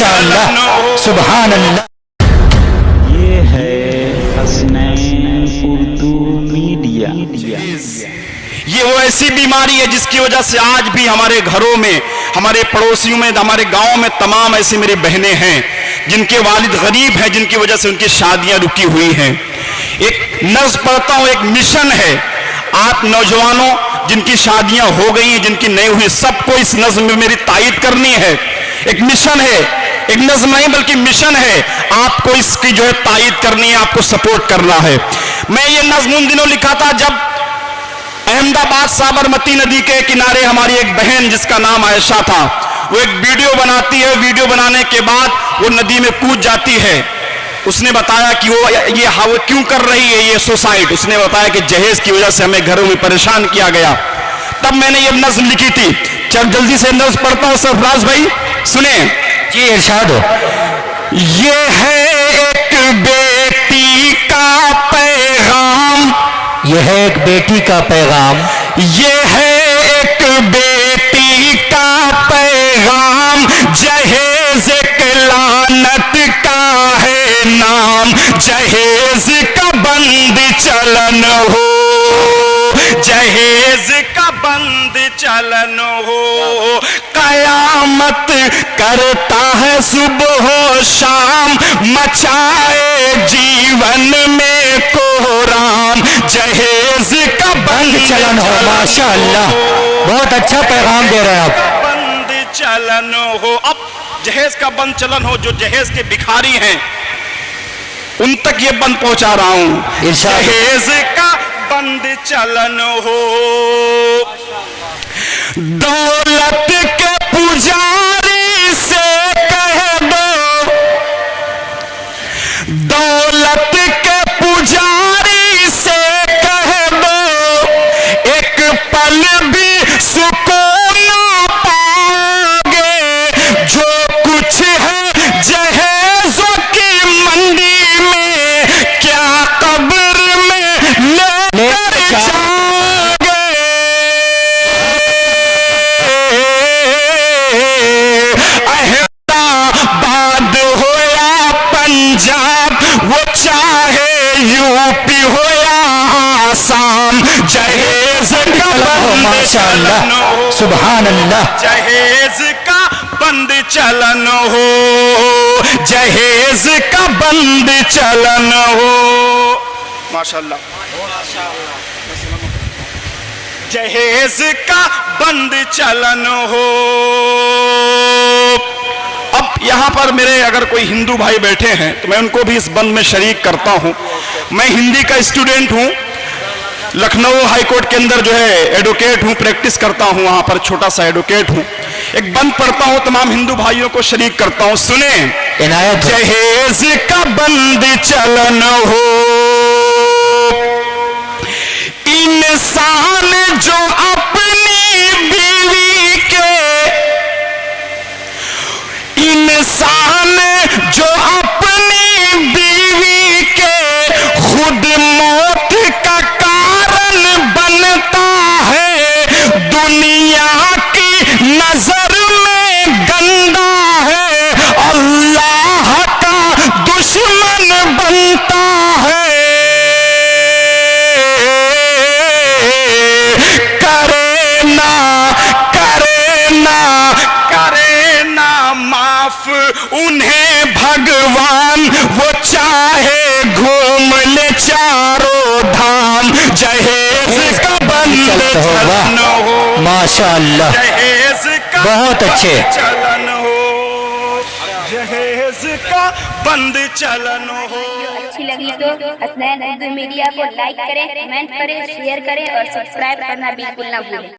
माशाअल्लाह, सुभान अल्लाह। ये है हसनैन उर्दू मीडिया। ये वो ऐसी बीमारी है जिसकी वजह से आज भी हमारे घरों में, हमारे पड़ोसियों में, हमारे गांव में तमाम ऐसी मेरी बहनें हैं जिनके वालिद गरीब हैं, जिनकी वजह से उनकी शादियां रुकी हुई हैं। एक नज़्म पढ़ता हूं, एक मिशन है आप नौजवानों जिनकी शादियां हो गई हैं, जिनकी नहीं हुई, सबको इस नज़्म में मेरी तायद करनी है। एक मिशन है, एक नज़्म नहीं बल्कि मिशन है, आपको इसकी जो है तायद करनी है, आपको सपोर्ट करना है। मैं ये नज़्म उन दिनों लिखा था जब अहमदाबाद साबरमती नदी के किनारे हमारी एक बहन जिसका नाम आयशा था, वो एक वीडियो बनाती है। वीडियो बनाने के बाद वो नदी में कूद जाती है। उसने बताया कि वो क्यों कर रही है ये सुसाइड। उसने बताया कि जहेज की वजह से हमें घरों में परेशान किया गया। तब मैंने ये नज़्म लिखी थी। चल जल्दी से नज़्म पढ़ता हूँ सरफराज भाई, सुने। जी इरशाद हो। ये है एक बेटी का पैगाम, यह है एक बेटी का पैगाम, ये है एक बेटी का पैगाम, जहेज के लानत का है नाम, जहेज का बंद चलन हो, जहेज का बंद चलन हो, कयामत करता है सुबह शाम, मचाए जीवन में कोहराम, जहेज का बंद चलन हो। माशाअल्लाह, बहुत अच्छा पैगाम दे रहे हैं आप। बंद चलन हो। अब जहेज का बंद चलन हो, जो जहेज के भिखारी हैं उन तक ये बंद पहुंचा रहा हूं। जहेज का बंद चलन हो, दौलत के पुजारी से कह दो, दौलत के पुजारी से कह दो, एक पल भी सुकून ना पाओगे, जो कुछ है जहेज़ों की मंडी में, क्या कब्र में लेकर जाओगे। अहमदाबाद हो या पंजाब, वो चाहे यूपी हो या आसाम, जहेज का बंद चलन हो, सुभान अल्लाह, जहेज का बंद चलन हो, जहेज का बंद चलन हो। माशाअल्लाह, जहेज का बंद चलन हो। अब यहां पर मेरे अगर कोई हिंदू भाई बैठे हैं तो मैं उनको भी इस बंद में शरीक करता हूं। मैं हिंदी का स्टूडेंट हूं, लखनऊ हाई कोर्ट के अंदर जो है एडवोकेट हूं, प्रैक्टिस करता हूं, वहां पर छोटा सा एडवोकेट हूं। एक बंद पढ़ता हूं, तमाम हिंदू भाइयों को शरीक करता हूं, सुने। इनायत। जहेज का बंद चलन हो, इंसान जो अपनी बीवी के, इंसान जो अपनी बीवी के खुद मौत का कारण बनता है, दुनिया की नजर में गंदा है, अल्लाह का दुश्मन बनता है। उन्हें भगवान वो चाहे घूम ले चारों धाम, जहेज का बंद चलन हो। माशाअल्लाह, जहेज का बहुत अच्छे चलन हो, जहेज का बंद चलन हो। अच्छी लगी तो हसनैन उर्दू मीडिया को लाइक करें, कमेंट करें, शेयर करें और सब्सक्राइब करना बिल्कुल ना भूलें।